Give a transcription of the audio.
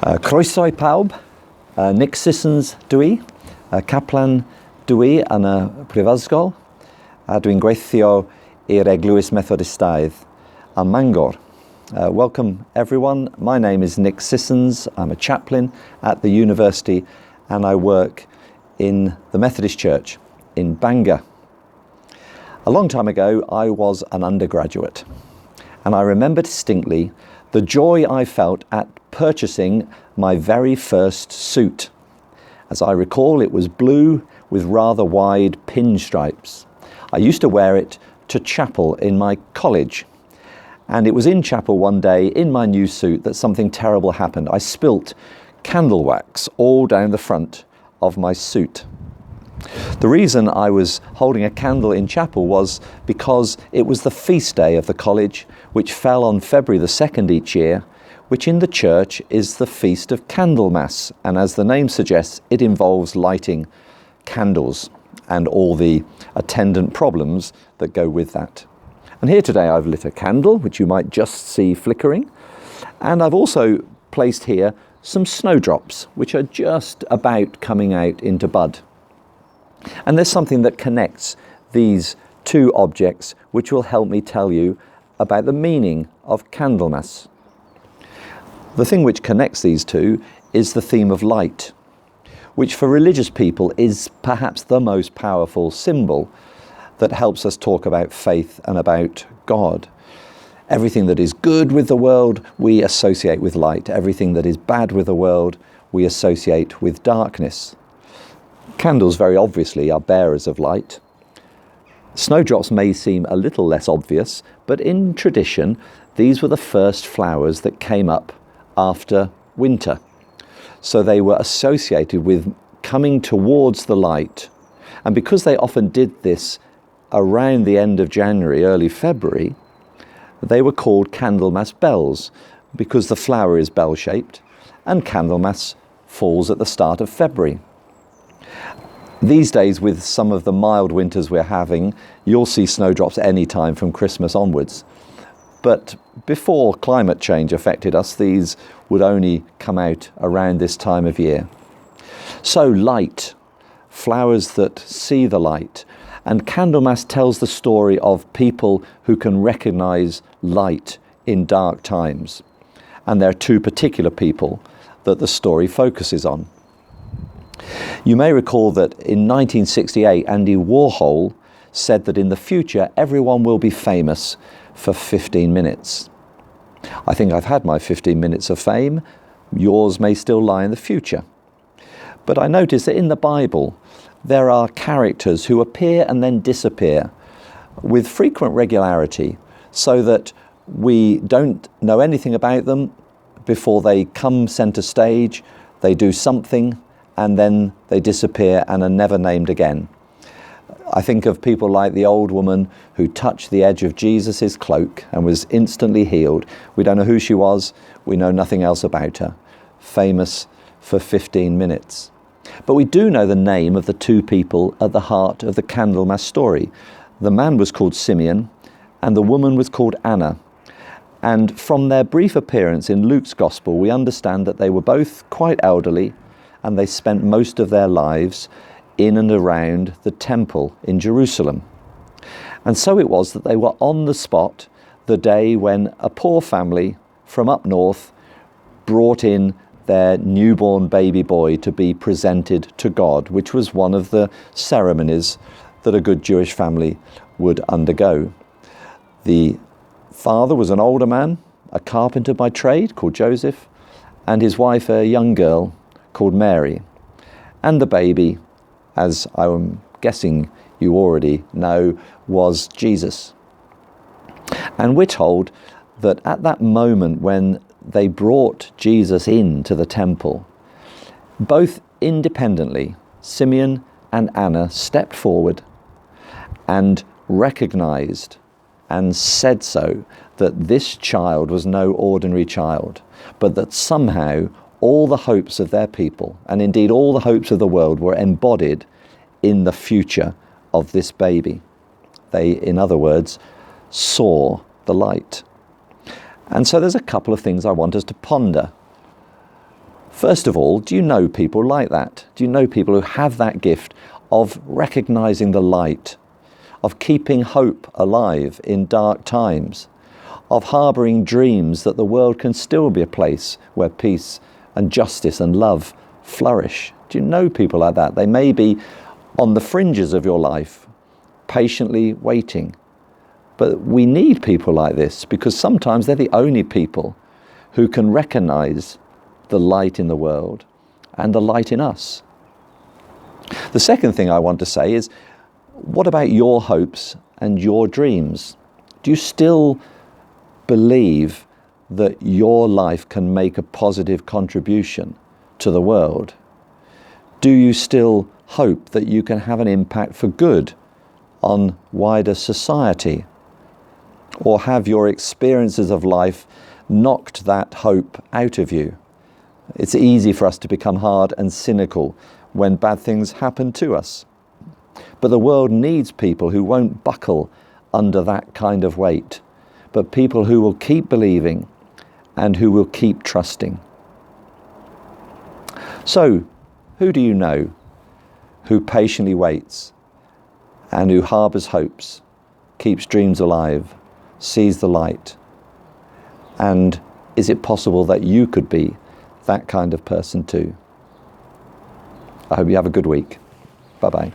Croeso I pawb, Nick Sissons dwi, Chaplain dwi yn y Prifysgol, a dwi'n gweithio i'r Eglwys Methodistaidd ym Bangor. Welcome everyone, my name is Nick Sissons, I'm a chaplain at the university and I work in the Methodist Church in Bangor. A long time ago I was an undergraduate and I remember distinctly the joy I felt at purchasing my very first suit. As I recall, it was blue with rather wide pinstripes. I used to wear it to chapel in my college. And it was in chapel one day in my new suit that something terrible happened. I spilt candle wax all down the front of my suit. The reason I was holding a candle in chapel was because it was the feast day of the college, which fell on February the 2nd each year, which in the church is the feast of Candlemas. And as the name suggests, it involves lighting candles and all the attendant problems that go with that. And here today I've lit a candle, which you might just see flickering. And I've also placed here some snowdrops, which are just about coming out into bud. And there's something that connects these two objects, which will help me tell you about the meaning of Candlemas. The thing which connects these two is the theme of light, which for religious people is perhaps the most powerful symbol that helps us talk about faith and about God. Everything that is good with the world, we associate with light. Everything that is bad with the world, we associate with darkness. Candles, very obviously, are bearers of light. Snowdrops may seem a little less obvious, but in tradition, these were the first flowers that came up after winter. So they were associated with coming towards the light. And because they often did this around the end of January, early February, they were called Candlemass Bells because the flower is bell-shaped and Candlemas falls at the start of February. These days, with some of the mild winters we're having, you'll see snowdrops any time from Christmas onwards. But before climate change affected us, these would only come out around this time of year. So light, flowers that see the light, and Candlemas tells the story of people who can recognize light in dark times. And there are two particular people that the story focuses on. You may recall that in 1968, Andy Warhol said that in the future, everyone will be famous for 15 minutes. I think I've had my 15 minutes of fame. Yours may still lie in the future. But I notice that in the Bible, there are characters who appear and then disappear with frequent regularity so that we don't know anything about them before they come centre stage, they do something, and then they disappear and are never named again. I think of people like the old woman who touched the edge of Jesus's cloak and was instantly healed. We don't know who she was. We know nothing else about her. Famous for 15 minutes. But we do know the name of the two people at the heart of the Candlemas story. The man was called Simeon and the woman was called Anna. And from their brief appearance in Luke's Gospel, we understand that they were both quite elderly and they spent most of their lives in and around the temple in Jerusalem. And so it was that they were on the spot the day when a poor family from up north brought in their newborn baby boy to be presented to God, which was one of the ceremonies that a good Jewish family would undergo. The father was an older man, a carpenter by trade called Joseph, and his wife a young girl called Mary. And the baby, as I'm guessing you already know, was Jesus. And we're told that at that moment when they brought Jesus into the temple, both independently, Simeon and Anna stepped forward and recognized and said so that this child was no ordinary child, but that somehow all the hopes of their people, and indeed all the hopes of the world, were embodied in the future of this baby. They, in other words, saw the light. And so there's a couple of things I want us to ponder. First of all, do you know people like that? Do you know people who have that gift of recognizing the light, of keeping hope alive in dark times, of harboring dreams that the world can still be a place where peace and justice and love flourish? Do you know people like that? They may be on the fringes of your life, patiently waiting. But we need people like this because sometimes they're the only people who can recognize the light in the world and the light in us. The second thing I want to say is, what about your hopes and your dreams? Do you still believe that your life can make a positive contribution to the world? Do you still hope that you can have an impact for good on wider society? Or have your experiences of life knocked that hope out of you? It's easy for us to become hard and cynical when bad things happen to us. But the world needs people who won't buckle under that kind of weight, but people who will keep believing and who will keep trusting. So, who do you know who patiently waits and who harbours hopes, keeps dreams alive, sees the light? And is it possible that you could be that kind of person too? I hope you have a good week. Bye-bye.